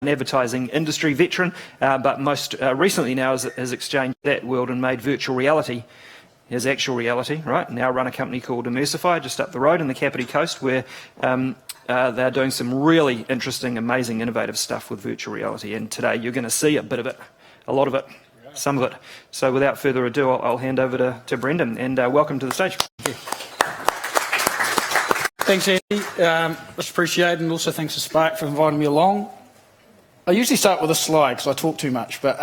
an advertising industry veteran, but most recently now has exchanged that world and made virtual reality his actual reality, right? Now run a company called Immersify just up the road in the Kapiti Coast, where they're doing some really interesting, amazing, innovative stuff with virtual reality. And today you're going to see a bit of it, a lot of it, some of it. So without further ado, I'll hand over to Brendon, and welcome to the stage. Thanks, Andy. Much appreciated, and also thanks to Spark for inviting me along. I usually start with a slide because I talk too much, but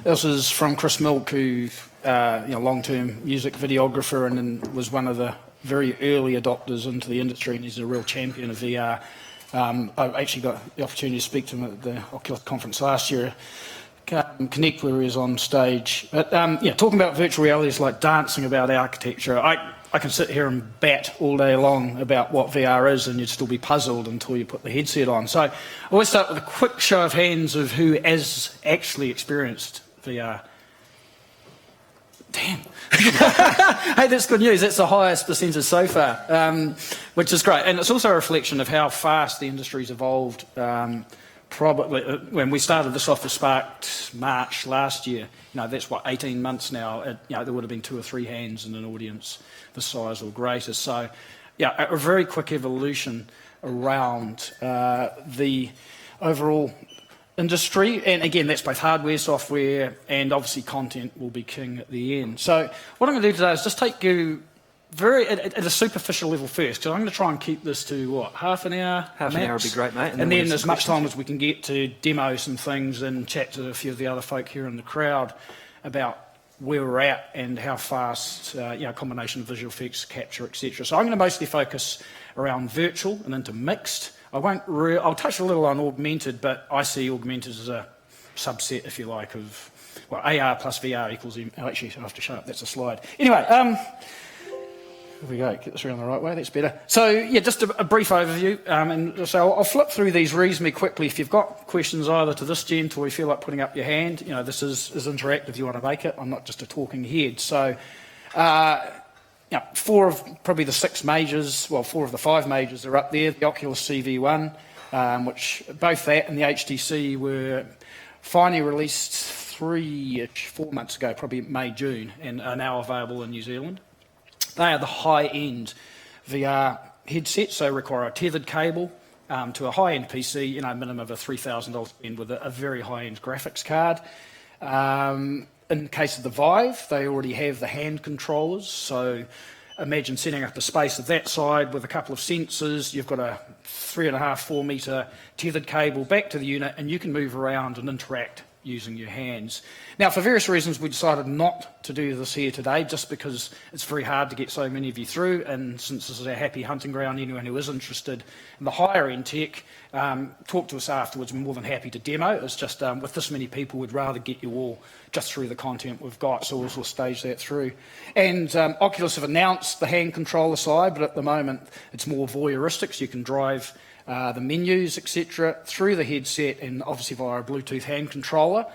this is from Chris Milk, who long-term music videographer and was one of the very early adopters into the industry, and he's a real champion of VR. I actually got the opportunity to speak to him at the Oculus conference last year, Connect, where he was on stage. But talking about virtual reality is like dancing about architecture. I can sit here and bat all day long about what VR is, and you'd still be puzzled until you put the headset on. So I always start with a quick show of hands of who has actually experienced VR. Damn. Hey, that's good news. That's the highest percentage so far, which is great. And it's also a reflection of how fast the industry's evolved. Probably when we started this off with Spark March last year, that's what, 18 months now. There would have been 2 or 3 hands in an audience the size or greater. So, a very quick evolution around the overall industry. And again, that's both hardware, software, and obviously content will be king at the end. So what I'm going to do today is just take you at a superficial level first, because I'm going to try and keep this to, half an hour? Half an hour would be great, mate. And then as much time as we can get to demo some things and chat to a few of the other folk here in the crowd about where we're at and how fast, combination of visual effects, capture, etc. So I'm going to mostly focus around virtual and into mixed. I'll touch a little on augmented, but I see augmented as a subset, if you like, of, AR plus VR equals, actually, I have to show up, that's a slide. Anyway, here we go, get this around the right way, that's better. So, just a brief overview, and so I'll flip through these reasonably quickly. If you've got questions either to this gent or you feel like putting up your hand, this is interactive, you want to make it. I'm not just a talking head. So, 4 of probably the 6 majors, 4 of the 5 majors are up there. The Oculus CV1, which both that and the HTC were finally released 4 months ago, probably May, June, and are now available in New Zealand. They are the high-end VR headsets, so require a tethered cable to a high-end PC, minimum of a $3,000 spend with a very high-end graphics card. In the case of the Vive, they already have the hand controllers, so imagine setting up a space of that side with a couple of sensors. You've got a 3.5–4 metre tethered cable back to the unit, and you can move around and interact using your hands. Now, for various reasons, we decided not to do this here today, just because it's very hard to get so many of you through, and since this is our happy hunting ground, anyone who is interested in the higher end tech, talk to us afterwards. We're more than happy to demo. It's just with this many people, we'd rather get you all just through the content we've got, so we'll stage that through. And Oculus have announced the hand controller side, but at the moment it's more voyeuristic, so you can drive the menus, etc., through the headset and obviously via a Bluetooth hand controller.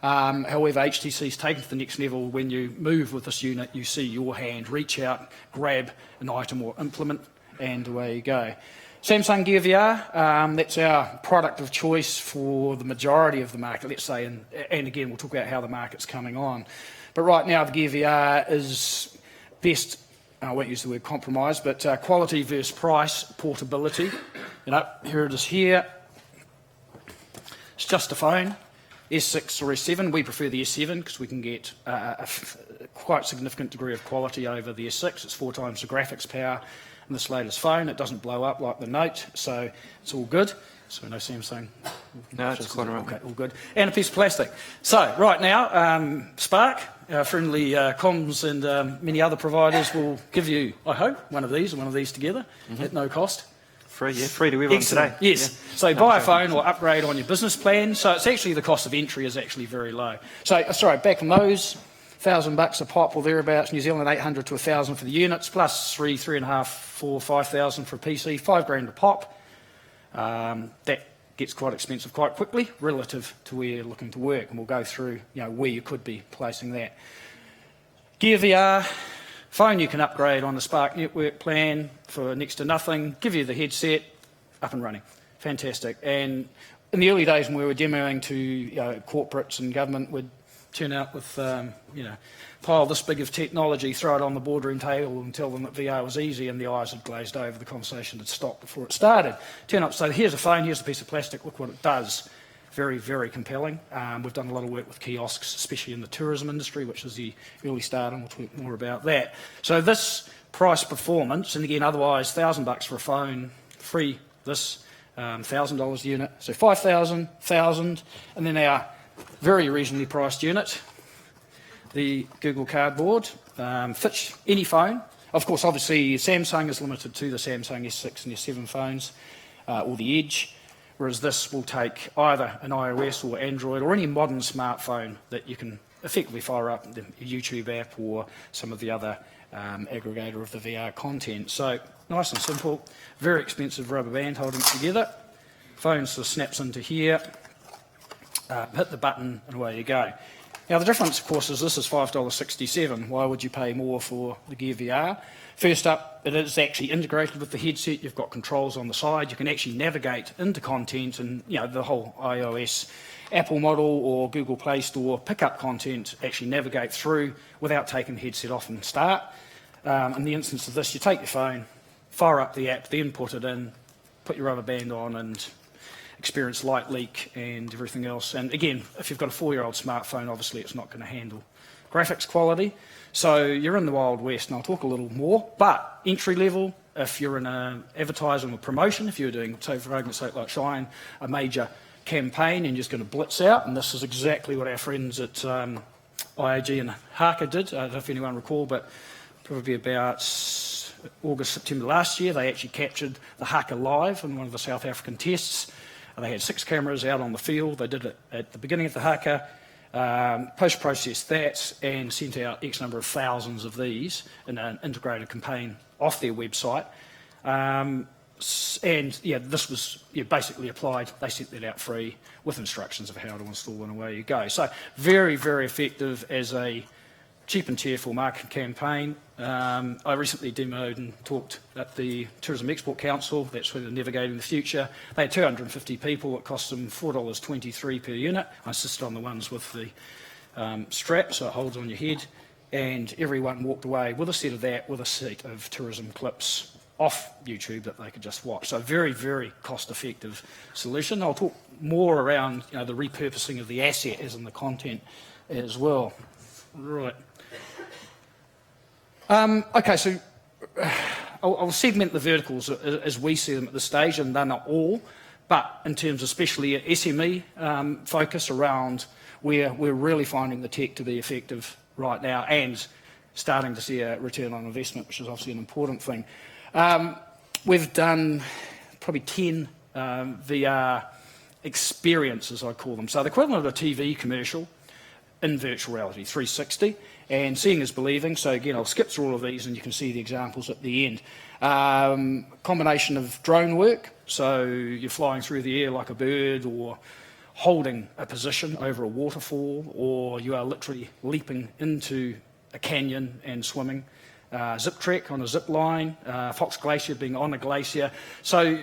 However, HTC's taken to the next level. When you move with this unit, you see your hand reach out, grab an item or implement, and away you go. Samsung Gear VR, that's our product of choice for the majority of the market, let's say, and again, we'll talk about how the market's coming on. But right now, the Gear VR is best, I won't use the word compromise, but quality versus price, portability. Here it is here. It's just a phone, S6 or S7. We prefer the S7 because we can get a quite significant degree of quality over the S6. It's 4 times the graphics power in this latest phone. It doesn't blow up like the Note, so it's all good. So no Samsung. No, it's quite all right. Okay, all good. And a piece of plastic. So right now, Spark, our friendly comms and many other providers will give you, I hope, one of these and one of these together at no cost. Free to everyone. Excellent. Today. Yes. Yeah. So buy a phone or upgrade on your business plan. So it's actually, the cost of entry is actually very low. So, sorry, back on those, $1,000 a pop or thereabouts, New Zealand, 800 to 1,000 for the units, plus 3.5, 4, 5,000 for a PC, $5,000 a pop. That gets quite expensive quite quickly relative to where you're looking to work, and we'll go through where you could be placing that. Gear VR, phone you can upgrade on the Spark network plan for next to nothing, give you the headset, up and running. Fantastic. And in the early days when we were demoing to corporates and government, we'd turn out with pile this big of technology, throw it on the boardroom table and tell them that VR was easy, and the eyes had glazed over, the conversation had stopped before it started. Turn up, say, here's a phone, here's a piece of plastic, look what it does. Very, very compelling. We've done a lot of work with kiosks, especially in the tourism industry, which is the early start, and we'll talk more about that. So this price performance, and again, otherwise $1,000 for a phone, free this, $1,000 unit, so 5,000, 1,000, and then our very reasonably priced unit, the Google Cardboard, fits any phone. Of course, obviously, Samsung is limited to the Samsung S6 and S7 phones, or the Edge, whereas this will take either an iOS or Android or any modern smartphone that you can effectively fire up the YouTube app or some of the other aggregator of the VR content. So nice and simple, very expensive rubber band holding it together. Phone sort of snaps into here, hit the button and away you go. Now the difference, of course, is this is $5.67. Why would you pay more for the Gear VR? First up, it is actually integrated with the headset. You've got controls on the side. You can actually navigate into content, and the whole iOS Apple model or Google Play Store pick up content, actually navigate through without taking the headset off and start. In the instance of this, you take your phone, fire up the app, then put it in, put your rubber band on, and experience light leak and everything else. And again, if you've got a 4-year-old smartphone, obviously it's not going to handle graphics quality. So you're in the Wild West, and I'll talk a little more. But entry level, if you're in an advertising or promotion, if you're doing, say for argument's sake, like Shine, a major campaign, and you're just going to blitz out, and this is exactly what our friends at IAG and Haka did. I don't know if anyone recall, but probably about August, September last year, they actually captured the Haka live in one of the South African tests. They had 6 cameras out on the field. They did it at the beginning of the Haka, post-processed that, and sent out X number of thousands of these in an integrated campaign off their website. This was basically applied. They sent that out free with instructions of how to install, and away you go. So very, very effective as a cheap and cheerful marketing campaign. I recently demoed and talked at the Tourism Export Council. That's where they're navigating the future. They had 250 people. It cost them $4.23 per unit. I insisted on the ones with the strap, so it holds on your head. And everyone walked away with a set of that, with a set of tourism clips off YouTube that they could just watch. So very, very cost-effective solution. I'll talk more around the repurposing of the asset as in the content as well. Right. Okay, so I'll segment the verticals as we see them at this stage, and they're not all, but in terms of especially a SME focus around where we're really finding the tech to be effective right now and starting to see a return on investment, which is obviously an important thing. We've done probably 10 VR experiences, I call them. So the equivalent of a TV commercial in virtual reality, 360, and seeing is believing. So again, I'll skip through all of these and you can see the examples at the end. Combination of drone work, so you're flying through the air like a bird, or holding a position over a waterfall, or you are literally leaping into a canyon and swimming. Zip trek on a zip line, Fox Glacier being on a glacier. So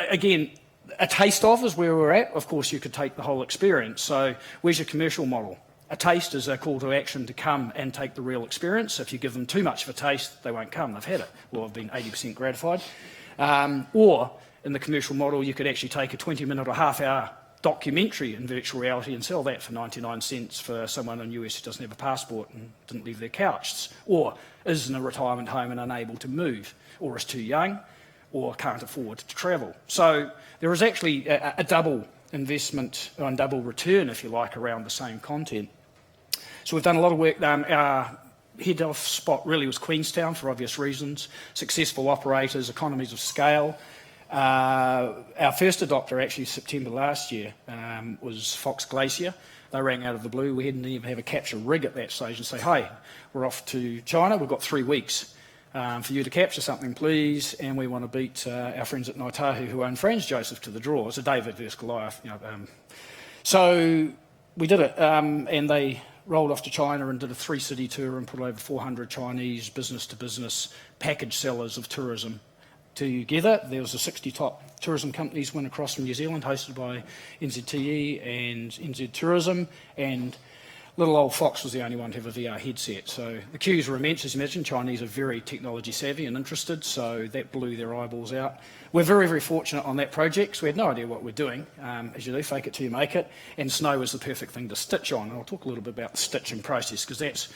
again, a taste of is where we're at. Of course, you could take the whole experience. So where's your commercial model? A taste is a call to action to come and take the real experience. If you give them too much of a taste, they won't come. They've had it. Well, I've been 80% gratified. Or in the commercial model, you could actually take a 20-minute or half-hour documentary in virtual reality and sell that for 99 cents for someone in the US who doesn't have a passport and didn't leave their couch, or is in a retirement home and unable to move, or is too young, or can't afford to travel. So there is actually a double investment and double return, if you like, around the same content. So we've done a lot of work. Our head off spot really was Queenstown for obvious reasons. Successful operators, economies of scale. Our first adopter, actually September last year, was Fox Glacier. They rang out of the blue. We didn't even have a capture rig at that stage and say, hey, we're off to China. We've got 3 weeks for you to capture something, please. And we want to beat our friends at Ngāi Tahu who own Franz Joseph to the draw. It's a David versus Goliath. So we did it, and they rolled off to China and did a 3-city tour and put over 400 Chinese business-to-business package sellers of tourism together. There was a 60 top tourism companies went across from New Zealand, hosted by NZTE and NZ Tourism, and little old Fox was the only one to have a VR headset. So the queues were immense, as you mentioned. Chinese are very technology savvy and interested, so that blew their eyeballs out. We're very, very fortunate on that project, so we had no idea what we're doing. As you do, fake it till you make it, and snow was the perfect thing to stitch on. And I'll talk a little bit about the stitching process, because that's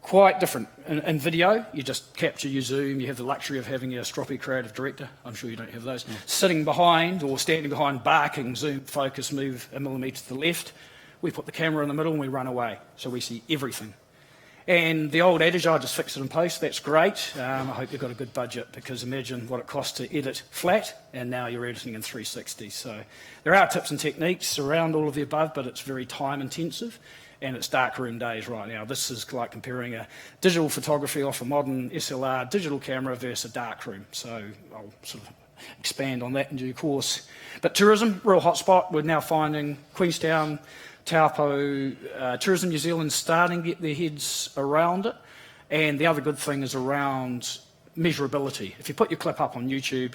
quite different. In video, you just capture, you zoom, you have the luxury of having a stroppy creative director, I'm sure you don't have those, sitting behind or standing behind, barking, zoom, focus, move a millimetre to the left. We put the camera in the middle and we run away, so we see everything. And the old adage, just fix it in post, that's great. I hope you've got a good budget, because imagine what it costs to edit flat, and now you're editing in 360. So there are tips and techniques around all of the above, but it's very time intensive, and it's darkroom days right now. This is like comparing a digital photography off a modern SLR digital camera versus a darkroom. So I'll sort of expand on that in due course. But tourism, real hotspot. We're now finding Queenstown, Taupo, Tourism New Zealand starting to get their heads around it. And the other good thing is around measurability. If you put your clip up on YouTube,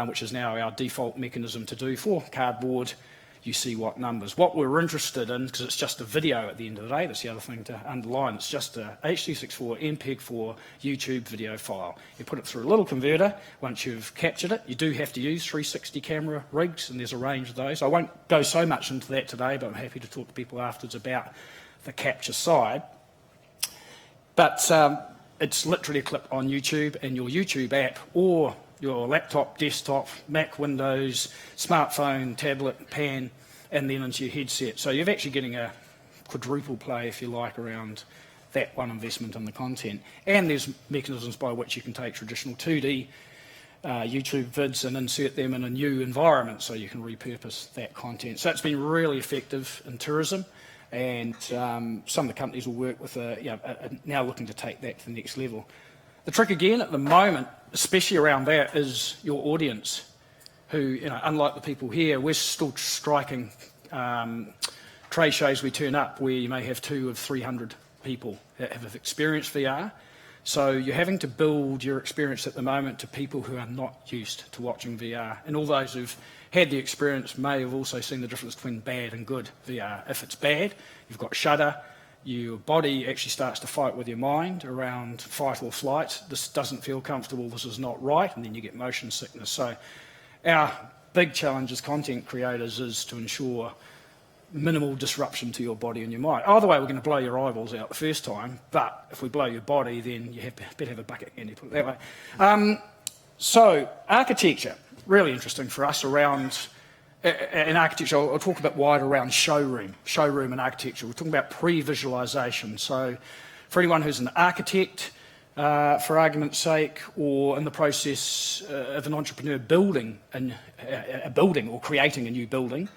which is now our default mechanism to do for cardboard, you see what numbers. What we're interested in, because it's just a video at the end of the day, that's the other thing to underline, it's just a H.264 MPEG-4 YouTube video file. You put it through a little converter. Once you've captured it, you do have to use 360 camera rigs, and there's a range of those. I won't go so much into that today, but I'm happy to talk to people afterwards about the capture side. But it's literally a clip on YouTube, and your YouTube app or your laptop, desktop, Mac, Windows, smartphone, tablet, pan, and then into your headset. So you're actually getting a quadruple play, if you like, around that one investment in the content. And there's mechanisms by which you can take traditional 2D YouTube vids and insert them in a new environment, so you can repurpose that content. So it's been really effective in tourism, and some of the companies will work with now looking to take that to the next level. The trick again at the moment, especially around that, is your audience, who, unlike the people here, we're still striking trade shows we turn up where you may have 200 of 300 people that have experienced VR. So you're having to build your experience at the moment to people who are not used to watching VR. And all those who've had the experience may have also seen the difference between bad and good VR. If it's bad, you've got shudder. Your body actually starts to fight with your mind around fight or flight. This doesn't feel comfortable, this is not right, and then you get motion sickness. So our big challenge as content creators is to ensure minimal disruption to your body and your mind. Either way, we're going to blow your eyeballs out the first time, but if we blow your body, then you better have a bucket handy, put it that way. So architecture, really interesting for us around. In architecture, I'll talk a bit wider around showroom and architecture. We're talking about pre-visualisation. So for anyone who's an architect, for argument's sake, or in the process of an entrepreneur building a building or creating a new building,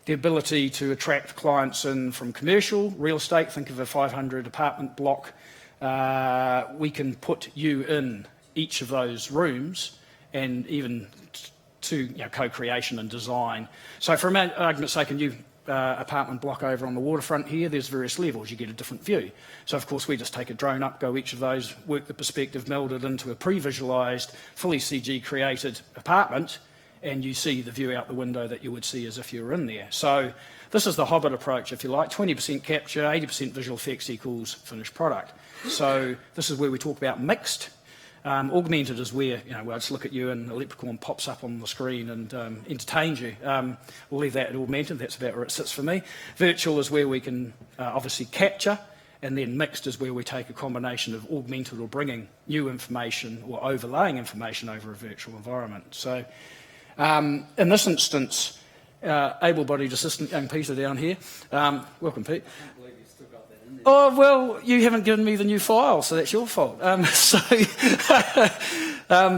the ability to attract clients in from commercial, real estate, think of a 500 apartment block, we can put you in each of those rooms, and even to co-creation and design. So for argument's sake, a new apartment block over on the waterfront here, there's various levels, you get a different view. So of course we just take a drone up, go each of those, work the perspective, meld it into a pre-visualised, fully CG created apartment, and you see the view out the window that you would see as if you were in there. So this is the Hobbit approach, if you like, 20% capture, 80% visual effects equals finished product. So this is where we talk about mixed. Augmented is where, where I just look at you and a leprechaun pops up on the screen and entertains you. We'll leave that at augmented, that's about where it sits for me. Virtual is where we can obviously capture, and then mixed is where we take a combination of augmented or bringing new information or overlaying information over a virtual environment. So in this instance, able-bodied assistant young Peter down here. Welcome, Pete. Oh, well, you haven't given me the new file, so that's your fault.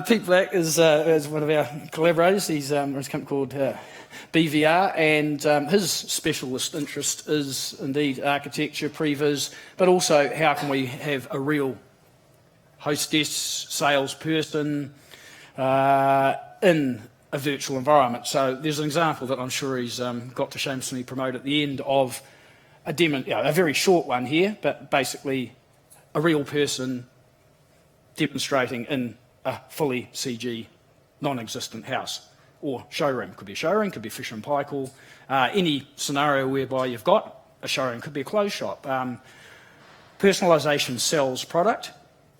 Pete Black is one of our collaborators. He's runs a company called BVR, and his specialist interest is indeed architecture, previs, but also how can we have a real hostess, salesperson in a virtual environment. So there's an example that I'm sure he's got to shamelessly promote at the end of a very short one here, but basically a real person demonstrating in a fully CG non-existent house or showroom. Could be a showroom, could be Fisher and Paykel. Any scenario whereby you've got a showroom, could be a clothes shop. Personalisation sells product.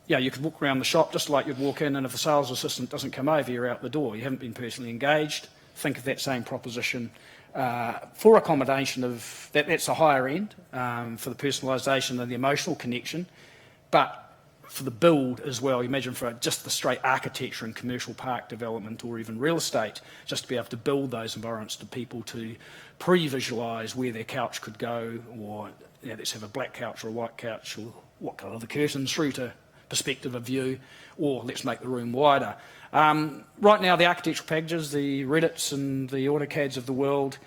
Yeah, you could walk around the shop just like you'd walk in, and if the sales assistant doesn't come over, you're out the door. You haven't been personally engaged. Think of that same proposition for accommodation of that's a higher end for the personalisation and the emotional connection, but for the build as well. You imagine for just the straight architecture and commercial park development or even real estate, just to be able to build those environments to people to pre-visualise where their couch could go, or let's have a black couch or a white couch, or what colour are the curtains, through to perspective of view, or let's make the room wider. Right now, the architectural packages, the Reddits and the AutoCADs of the world,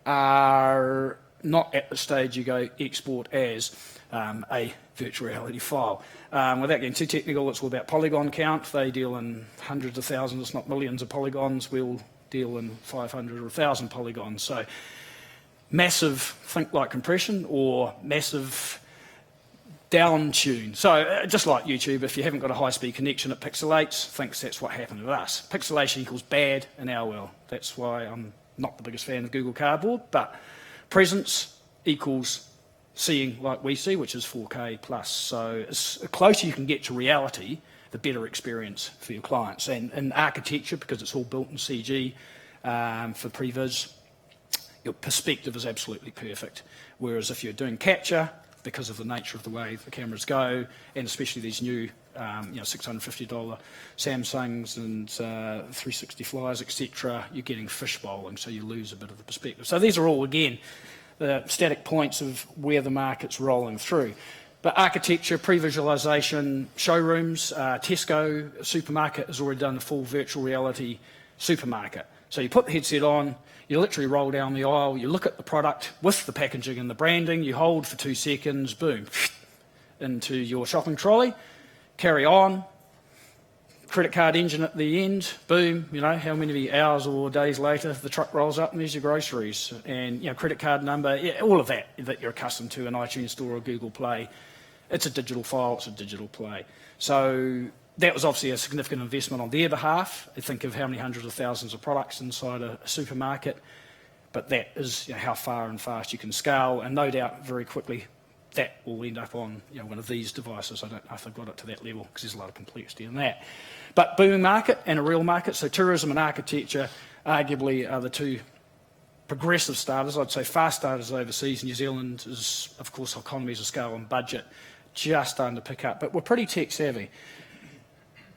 are not at the stage you go export as a virtual reality file. Without getting too technical, it's all about polygon count. They deal in hundreds of thousands, if not millions of polygons. We'll deal in 500 or 1,000 polygons. So massive think-like compression or massive down tune. So just like YouTube, if you haven't got a high-speed connection, it pixelates, thinks that's what happened to us. Pixelation equals bad in our world. That's why I'm not the biggest fan of Google Cardboard, but presence equals seeing like we see, which is 4K plus. So the closer you can get to reality, the better experience for your clients. And in architecture, because it's all built in CG for previs, your perspective is absolutely perfect. Whereas if you're doing capture, because of the nature of the way the cameras go, and especially these new $650 Samsungs and 360 Flyers, etc., you're getting fishbowling, so you lose a bit of the perspective. So these are all, again, the static points of where the market's rolling through. But architecture, pre-visualisation, showrooms, Tesco supermarket has already done the full virtual reality supermarket. So you put the headset on, you literally roll down the aisle, you look at the product with the packaging and the branding, you hold for 2 seconds, boom, into your shopping trolley, carry on, credit card engine at the end, boom, how many hours or days later the truck rolls up and there's your groceries and credit card number, all of that you're accustomed to in iTunes Store or Google Play. It's a digital file, it's a digital play. So that was obviously a significant investment on their behalf. I think of how many hundreds of thousands of products inside a supermarket, but that is how far and fast you can scale, and no doubt very quickly that will end up on one of these devices. I don't know if they've got it to that level because there's a lot of complexity in that. But booming market and a real market, so tourism and architecture arguably are the two progressive starters. I'd say fast starters overseas. New Zealand is, of course, economies of scale and budget just starting to pick up, but we're pretty tech savvy.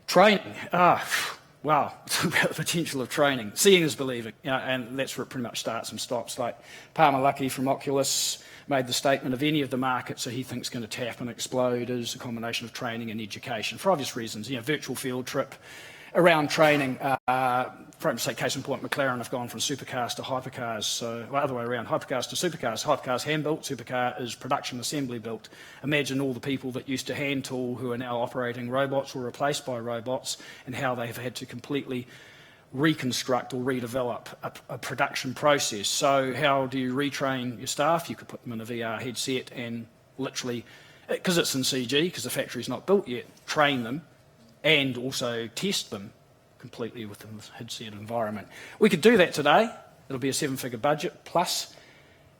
Training, wow, talk about the potential of training. Seeing is believing, and that's where it pretty much starts and stops. Like Palmer Luckey from Oculus made the statement of any of the markets that he thinks going to tap and explode is a combination of training and education for obvious reasons. Virtual field trip around training. For say, case in point, McLaren have gone from supercars to hypercars. So other way around, hypercars to supercars. Hypercars hand built, supercar is production assembly built. Imagine all the people that used to hand tool who are now operating robots or replaced by robots, and how they have had to completely reconstruct or redevelop a production process. So how do you retrain your staff? You could put them in a VR headset and literally, because it's in CG, because the factory's not built yet, train them and also test them completely within the headset environment. We could do that today. It'll be a 7-figure budget plus,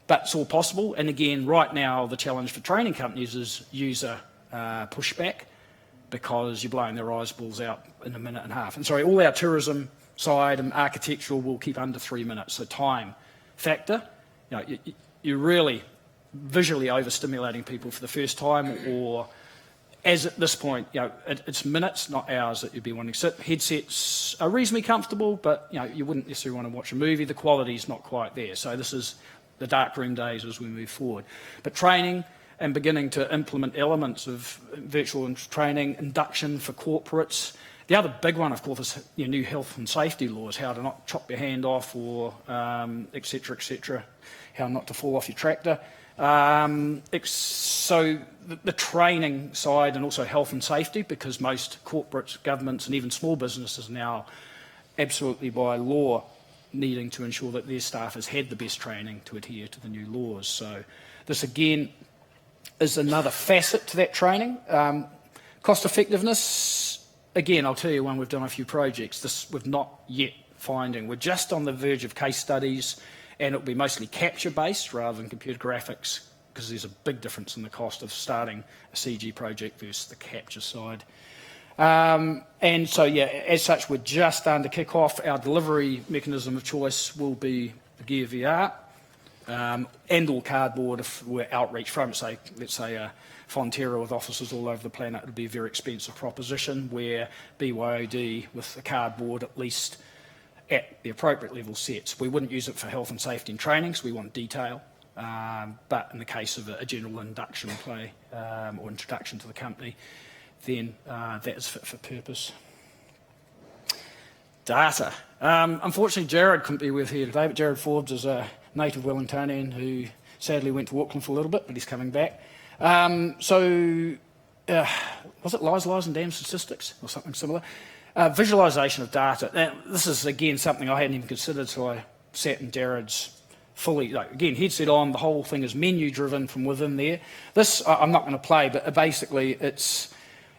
but it's all possible. And again, right now, the challenge for training companies is user pushback, because you're blowing their eyeballs out in a minute and a half. And sorry, all our tourism side and architectural will keep under 3 minutes. So time factor, you're really visually overstimulating people for the first time, or as at this point, it's minutes, not hours that you'd be wanting to sit. Headsets are reasonably comfortable, but you wouldn't necessarily want to watch a movie. The quality's not quite there. So this is the darkroom days as we move forward. But training and beginning to implement elements of virtual training, induction for corporates. The other big one, of course, is new health and safety laws, how to not chop your hand off, or et cetera, how not to fall off your tractor. So the training side, and also health and safety, because most corporates, governments, and even small businesses now, absolutely by law, needing to ensure that their staff has had the best training to adhere to the new laws. So this, again, is another facet to that training. Cost effectiveness again, I'll tell you when we've done a few projects, this we've not yet finding. We're just on the verge of case studies, and it'll be mostly capture-based rather than computer graphics, because there's a big difference in the cost of starting a CG project versus the capture side. And so, yeah, as such, we're just starting to kick off. Our delivery mechanism of choice will be the Gear VR, and all cardboard if we're outreach from, say, let's say Fonterra with offices all over the planet. It would be a very expensive proposition where BYOD with the cardboard at least at the appropriate level sets. We wouldn't use it for health and safety and training, so we want detail. But in the case of a general induction play or introduction to the company, then that is fit for purpose. Data. Unfortunately, Jared couldn't be with here today, but Jared Forbes is a native Wellingtonian who sadly went to Auckland for a little bit, but he's coming back. Was it lies and damn statistics or something similar? Visualisation of data. Now, this is, again, something I hadn't even considered, so I sat in Jared's fully, again, headset on, the whole thing is menu-driven from within there. This, I'm not going to play, but basically it's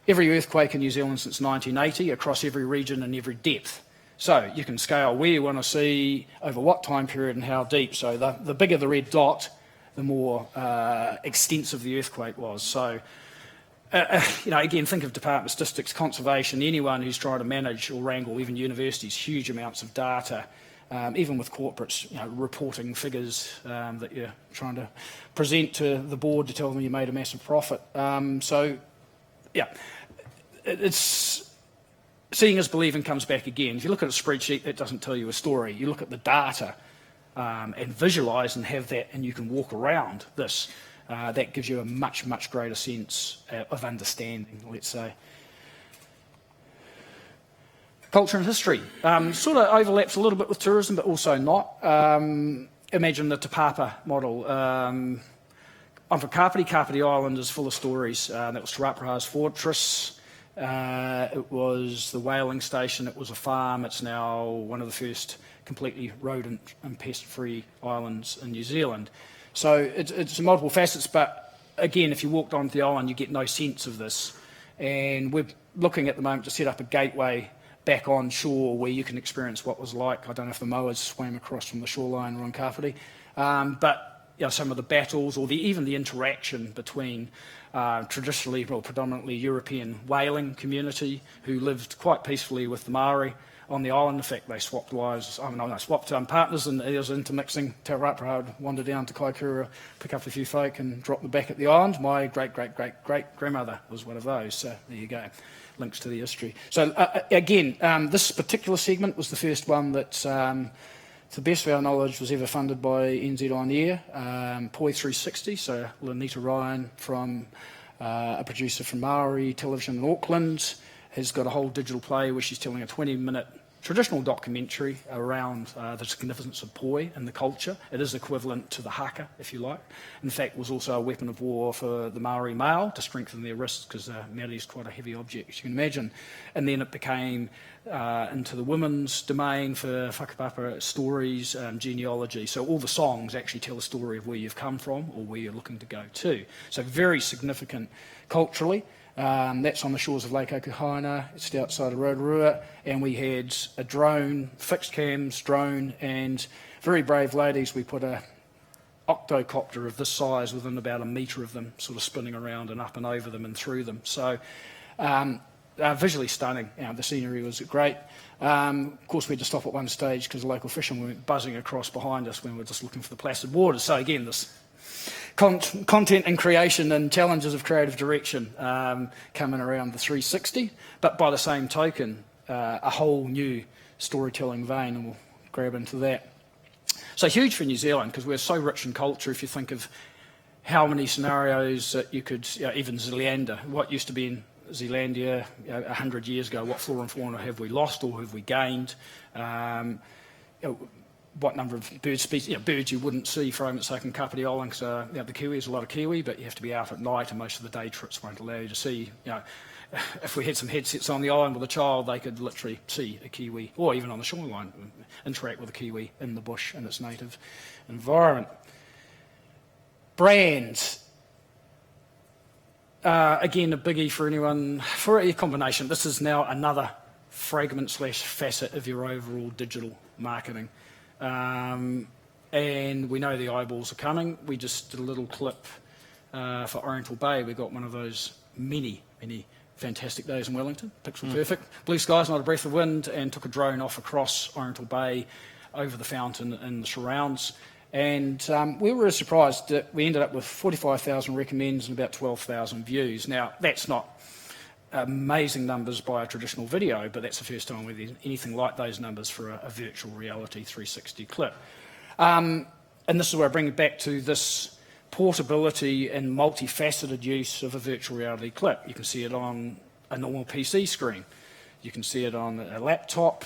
every earthquake in New Zealand since 1980 across every region and every depth. So you can scale where you want to see, over what time period and how deep. So the bigger the red dot, the more extensive the earthquake was. So, again, think of Department of Statistics, Conservation, anyone who's trying to manage or wrangle, even universities, huge amounts of data, even with corporates, reporting figures that you're trying to present to the board to tell them you made a massive profit. It's seeing is believing comes back again. If you look at a spreadsheet, that doesn't tell you a story. You look at the data and visualise and have that, and you can walk around this. That gives you a much, much greater sense of understanding, let's say. Culture and history. Sort of overlaps a little bit with tourism, but also not. Imagine the Te Papa model. I'm from Kapiti. Kapiti Island is full of stories. That was Te Rauparaha's fortress. It was the whaling station. It was a farm. It's now one of the first completely rodent and pest-free islands in New Zealand. So it's multiple facets, but again, if you walked onto the island, you get no sense of this. And we're looking at the moment to set up a gateway back on shore where you can experience what was like. I don't know if the mowers swam across from the shoreline around Kapiti, but some of the battles or even the interaction between traditionally, predominantly European whaling community who lived quite peacefully with the Maori on the island. In fact, they swapped wives. Swapped partners, and there was intermixing. Te Rauparaha would wander down to Kaikoura, pick up a few folk, and drop them back at the island. My great-great-great-great-grandmother was one of those. So there you go, links to the history. So again, this particular segment was the first one that, to the best of our knowledge, was ever funded by NZ On Air. Poi 360, so Lanita Ryan, from a producer from Maori Television in Auckland, has got a whole digital play where she's telling a 20-minute traditional documentary around the significance of poi and the culture. It is equivalent to the haka, if you like. In fact, it was also a weapon of war for the Maori male to strengthen their wrists, because Maori is quite a heavy object, as you can imagine. And then it became into the women's domain for whakapapa stories, genealogy. So all the songs actually tell a story of where you've come from or where you're looking to go to. So very significant culturally. That's on the shores of Lake Okuhaina. It's outside of Rotorua, and we had a drone, fixed cams drone, and very brave ladies. We put a octocopter of this size within about a metre of them, sort of spinning around and up and over them and through them. So visually stunning. The scenery was great. Of course, we had to stop at one stage because the local fishermen went buzzing across behind us when we were just looking for the placid waters. So again, this content and creation and challenges of creative direction coming around the 360, but by the same token, a whole new storytelling vein, and we'll grab into that. So huge for New Zealand, because we're so rich in culture. If you think of how many scenarios that you could, even Zealandia, what used to be in Zealandia 100 years ago, what flora and fauna have we lost or have we gained? What number of bird species, birds you wouldn't see for argument's sake in Kapiti Island, because the kiwi is a lot of kiwi, but you have to be out at night, and most of the day trips won't allow you to see. If we had some headsets on the island with a child, they could literally see a kiwi, or even on the shoreline, interact with a kiwi in the bush in its native environment. Brands. again, a biggie for anyone, for a combination. This is now another fragment / facet of your overall digital marketing. And we know the eyeballs are coming. We just did a little clip for Oriental Bay. We got one of those many fantastic days in Wellington, pixel perfect. Blue skies, not a breath of wind, and took a drone off across Oriental Bay over the fountain and the surrounds. And we were surprised that we ended up with 45,000 recommends and about 12,000 views. Now, that's not amazing numbers by a traditional video, but that's the first time we've anything like those numbers for a virtual reality 360 clip. And this is where I bring it back to this portability and multifaceted use of a virtual reality clip. You can see it on a normal PC screen. You can see it on a laptop,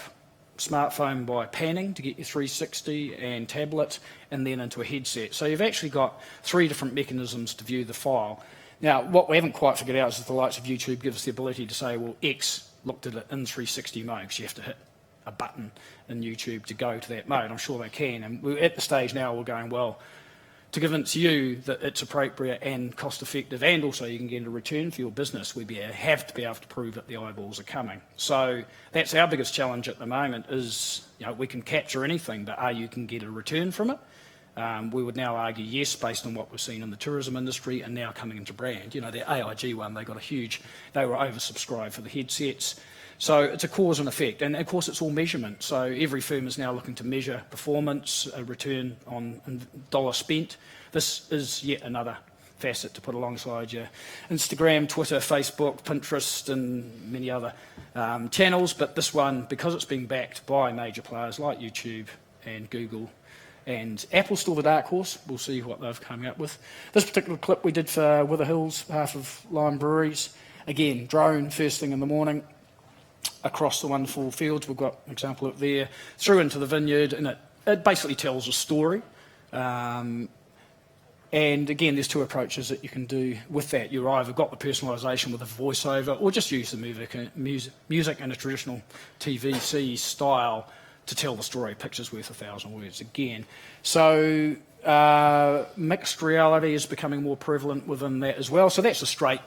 smartphone by panning to get your 360, and tablet, and then into a headset. So you've actually got 3 different mechanisms to view the file. Now, what we haven't quite figured out is that the likes of YouTube give us the ability to say, well, X looked at it in 360 mode, because you have to hit a button in YouTube to go to that mode. I'm sure they can. And we're at the stage now we're going, well, to convince you that it's appropriate and cost effective, and also you can get a return for your business, we have to be able to prove that the eyeballs are coming. So that's our biggest challenge at the moment is, we can capture anything, but you can get a return from it. We would now argue yes, based on what we've seen in the tourism industry and now coming into brand. The AIG one, they were oversubscribed for the headsets. So it's a cause and effect, and of course it's all measurement. So every firm is now looking to measure performance, a return on dollar spent. This is yet another facet to put alongside your Instagram, Twitter, Facebook, Pinterest, and many other channels. But this one, because it's being backed by major players like YouTube and Google, and Apple's still the dark horse. We'll see what they've come up with. This particular clip we did for Wither Hills, half of Lime Breweries. Again, drone first thing in the morning, across the wonderful fields. We've got an example up there, through into the vineyard, and it basically tells a story. And again, there's 2 approaches that you can do with that. You've either got the personalisation with a voiceover, or just use the music in a traditional TVC style to tell the story. Picture's worth 1,000 words again. So mixed reality is becoming more prevalent within that as well. So that's a straight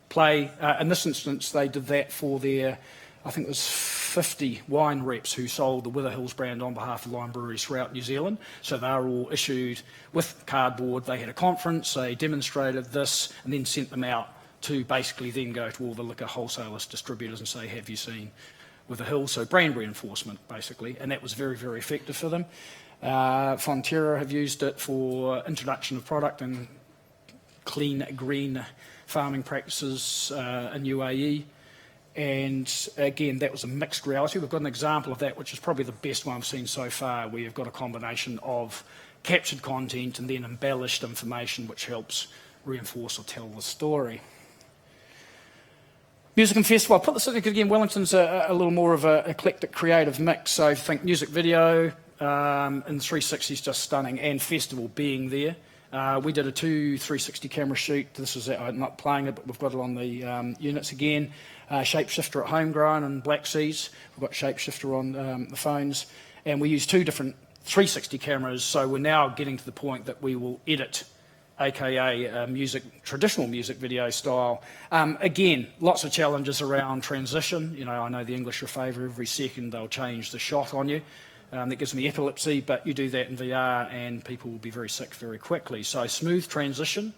play. In this instance, they did that for their, I think it was 50 wine reps who sold the Wither Hills brand on behalf of Lime Breweries throughout New Zealand. So they were all issued with cardboard. They had a conference, they demonstrated this, and then sent them out to basically then go to all the liquor wholesalers, distributors, and say, have you seen Wither Hills? So brand reinforcement, basically, and that was very, very effective for them. Fonterra have used it for introduction of product and clean, green farming practices in UAE. And again, that was a mixed reality. We've got an example of that, which is probably the best one I've seen so far, where you've got a combination of captured content and then embellished information, which helps reinforce or tell the story. Music and festival. I'll put this in again. Wellington's a little more of an eclectic creative mix. So think music video, and 360 is just stunning, and festival being there. We did a 360 camera shoot. This is I'm not playing it, but we've got it on the units again. Shapeshifter at Homegrown and Black Seas. We've got Shapeshifter on the phones, and we use 2 different 360 cameras. So we're now getting to the point that we will edit, aka traditional music video style. Again, lots of challenges around transition. I know the English are a favour. Every second they'll change the shot on you. That gives me epilepsy, but you do that in VR and people will be very sick very quickly. So smooth transition,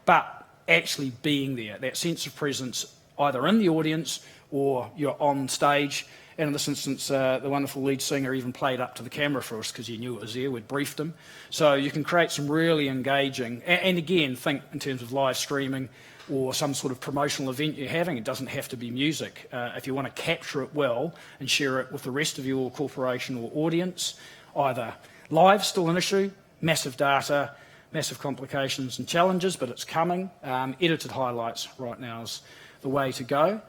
but actually being there, that sense of presence either in the audience or you're on stage. And in this instance, the wonderful lead singer even played up to the camera for us because he knew it was there. We'd briefed him. So you can create some really engaging, and again, think in terms of live streaming or some sort of promotional event you're having. It doesn't have to be music. If you want to capture it well and share it with the rest of your corporation or audience, either live, still an issue, massive data, massive complications and challenges, but it's coming. Edited highlights right now is the way to go.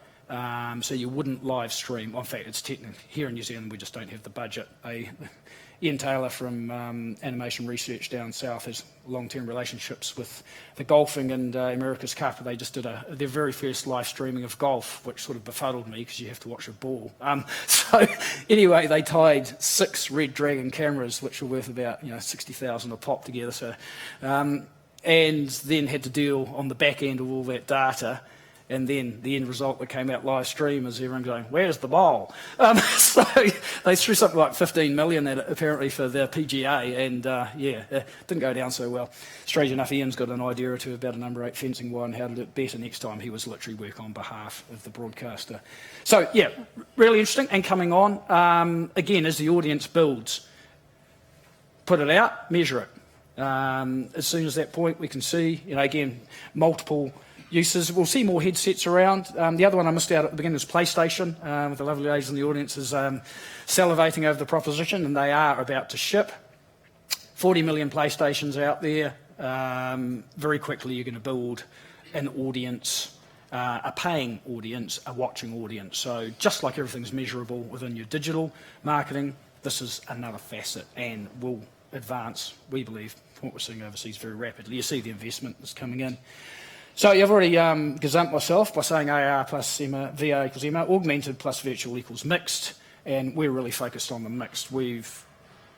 So you wouldn't live stream. In fact, it's technically here in New Zealand, we just don't have the budget. Ian Taylor from Animation Research down south has long-term relationships with the golfing and America's Cup. They just did their very first live streaming of golf, which sort of befuddled me because you have to watch a ball. So anyway, they tied 6 Red Dragon cameras, which were worth about 60,000 a pop together. So and then had to deal on the back end of all that data. And then the end result that came out live stream is everyone going, where's the bowl? So they threw something like 15 million at it, apparently, for the PGA, and it didn't go down so well. Strange enough, Ian's got an idea or two about a number 8 fencing wire and how to do it better next time. He was literally working on behalf of the broadcaster. So, yeah, really interesting and coming on. Again, as the audience builds, put it out, measure it. As soon as that point, we can see, again, multiple uses. We'll see more headsets around. The other one I missed out at the beginning was PlayStation, with the lovely ladies in the audience is salivating over the proposition, and they are about to ship. 40 million PlayStations out there. Very quickly you're going to build an audience, a paying audience, a watching audience. So just like everything's measurable within your digital marketing, this is another facet and will advance, we believe, from what we're seeing overseas very rapidly. You see the investment that's coming in. So you've already gazumped myself by saying AR plus VR equals MR, augmented plus virtual equals mixed, and we're really focused on the mixed. We're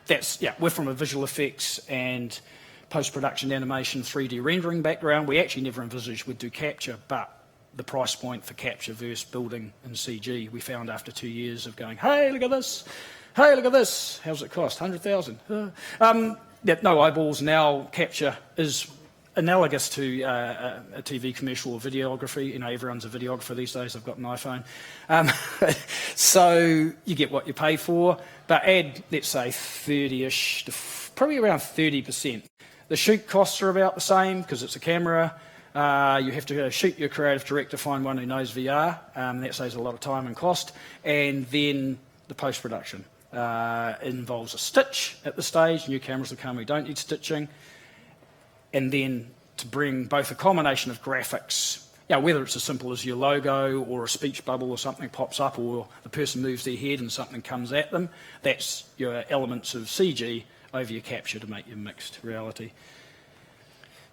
from a visual effects and post-production animation 3D rendering background. We actually never envisaged we'd do capture, but the price point for capture versus building in CG, we found after 2 years of going, hey, look at this, hey, look at this, how's it cost? 100,000. No eyeballs. Now capture is analogous to a TV commercial or videography. Everyone's a videographer these days. I've got an iPhone. So you get what you pay for, but add, let's say, 30-ish, to probably around 30%. The shoot costs are about the same because it's a camera. You have to shoot your creative director, find one who knows VR. That saves a lot of time and cost. And then the post-production involves a stitch at the stage. New cameras will come, we don't need stitching. And then to bring both a combination of graphics, whether it's as simple as your logo or a speech bubble or something pops up or the person moves their head and something comes at them, that's your elements of CG over your capture to make your mixed reality.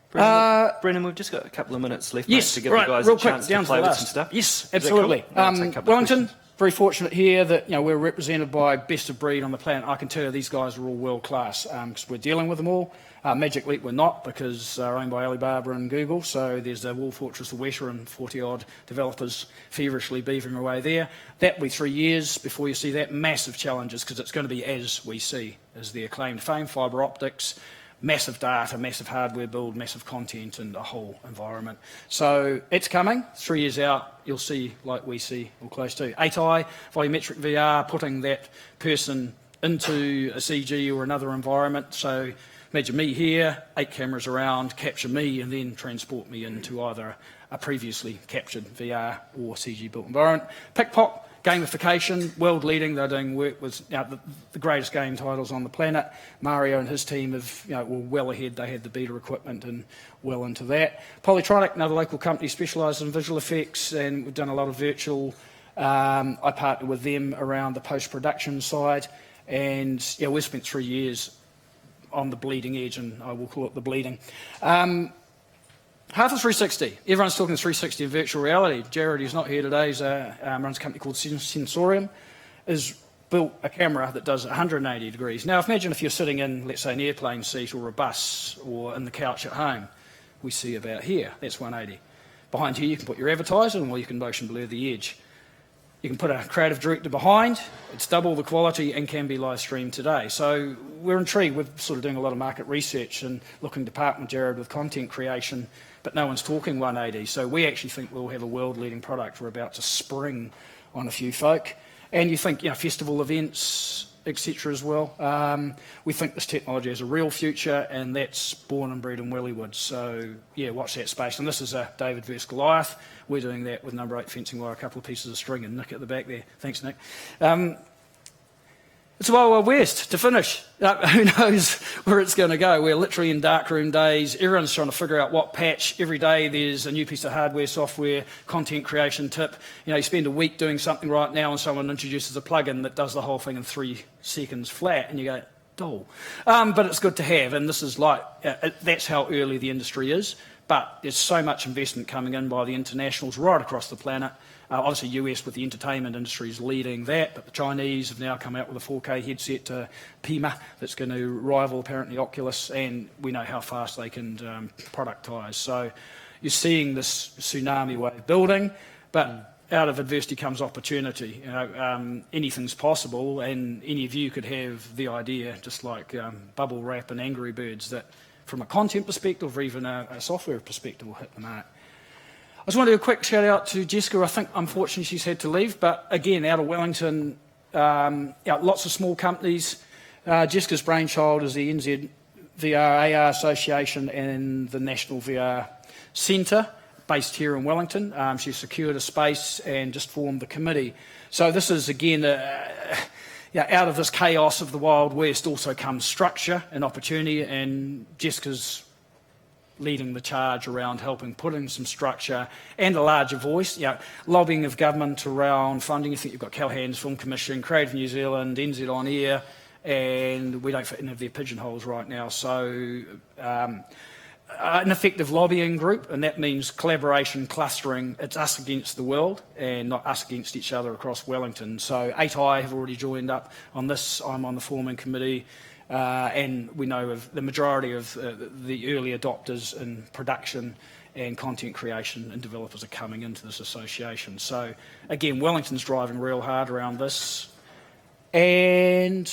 Brendon, we've just got a couple of minutes left, mate, to give the guys a chance to play with some stuff. Yes, absolutely. Cool? Wellington, very fortunate here that we're represented by best of breed on the planet. I can tell you these guys are all world class because we're dealing with them all. Magic Leap we're not because they're owned by Alibaba and Google, so there's the Wall Fortress of Weta and 40-odd developers feverishly beavering away there. That'll be 3 years before you see that. Massive challenges because it's going to be as we see as the acclaimed fame, fibre optics, massive data, massive hardware build, massive content and a whole environment. So it's coming. 3 years out, you'll see like we see or close to. 8i, volumetric VR, putting that person into a CG or another environment. So imagine me here, 8 cameras around, capture me and then transport me into either a previously captured VR or CG built environment. Pickpock, gamification, world leading. They're doing work with the greatest game titles on the planet. Mario and his team were well ahead. They had the beta equipment and well into that. Polytronic, another local company specialised in visual effects, and we've done a lot of virtual. I partnered with them around the post-production side, and we've spent 3 years on the bleeding edge, and I will call it the bleeding. Half of 360. Everyone's talking 360 and virtual reality. Jared, who's not here today, runs a company called Sensorium, has built a camera that does 180 degrees. Now, imagine if you're sitting in, let's say, an airplane seat or a bus or in the couch at home. We see about here. That's 180. Behind here, you can put your advertising, or you can motion blur the edge. You can put a creative director behind. It's double the quality and can be live streamed today. So we're intrigued. We're sort of doing a lot of market research and looking to partner with Jared with content creation, but no one's talking 180. So we actually think we'll have a world-leading product. We're about to spring on a few folk. And you think, festival events, etc. as well. We think this technology has a real future, and that's born and bred in Wellywood. So, watch that space. And this is a David versus Goliath. We're doing that with number 8 fencing wire, a couple of pieces of string, and Nick at the back there. Thanks, Nick. It's a Wild Wild West to finish. Who knows where it's going to go? We're literally in darkroom days. Everyone's trying to figure out what patch. Every day there's a new piece of hardware, software, content creation tip. You spend a week doing something right now and someone introduces a plugin that does the whole thing in 3 seconds flat, and you go, dull. But it's good to have, and this is that's how early the industry is. But there's so much investment coming in by the internationals right across the planet. Obviously, US with the entertainment industry is leading that, but the Chinese have now come out with a 4K headset, Pima, that's going to rival apparently Oculus, and we know how fast they can productise. So you're seeing this tsunami wave building, but out of adversity comes opportunity. Anything's possible, and any of you could have the idea, just like Bubble Wrap and Angry Birds, that from a content perspective or even a software perspective will hit the mark. I just want to do a quick shout out to Jessica. I think unfortunately she's had to leave, but again, out of Wellington, lots of small companies. Jessica's brainchild is the NZ VR AR Association and the National VR Centre, based here in Wellington. She secured a space and just formed the committee. So this is, again, out of this chaos of the Wild West also comes structure and opportunity, and Jessica's leading the charge around helping put in some structure and a larger voice. Lobbying of government around funding. You think you've got Calhan's Film Commission, Creative New Zealand, NZ On Air, and we don't fit any of their pigeonholes right now. So an effective lobbying group, and that means collaboration, clustering. It's us against the world and not us against each other across Wellington. So 8i have already joined up on this. I'm on the forming committee, and we know of the majority of the early adopters in production and content creation and developers are coming into this association. So again, Wellington's driving real hard around this. And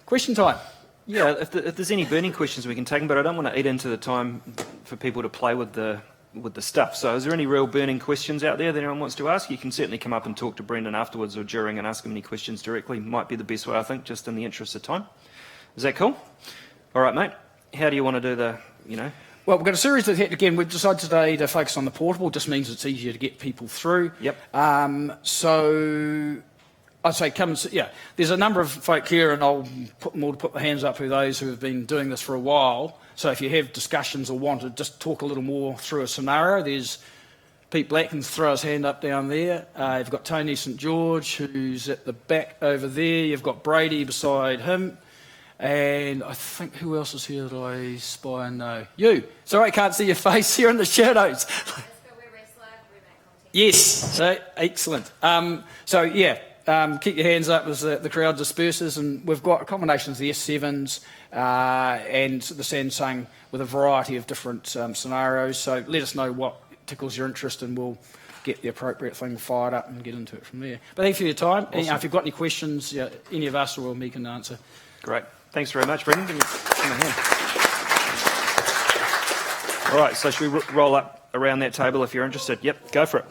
question time. Yeah, if there's any burning questions, we can take them, but I don't want to eat into the time for people to play with the stuff. So is there any real burning questions out there that anyone wants to ask? You can certainly come up and talk to Brendon afterwards or during and ask him any questions directly. Might be the best way, I think, just in the interest of time. Is that cool? All right, mate. How do you want to do the, Well, we've got a series that, again, we've decided today to focus on the portable. Just means it's easier to get people through. Yep. So I'd say there's a number of folk here, and I'll put them all to put their hands up, who those who have been doing this for a while. So if you have discussions or want to just talk a little more through a scenario, there's Pete Black can throw his hand up down there. You've got Tony St George, who's at the back over there. You've got Brady beside him. And I think, who else is here that I spy and know? You. Sorry, I can't see your face here in the shadows. Yes, so excellent. Keep your hands up as the crowd disperses, and we've got a combination of the S7s and the Samsung with a variety of different scenarios. So let us know what tickles your interest, and we'll get the appropriate thing fired up and get into it from there. But thanks for your time. Awesome. And, if you've got any questions, any of us or me can answer. Great. Thanks very much, Brendon. Give me a hand. All right, so should we roll up around that table if you're interested? Yep, go for it.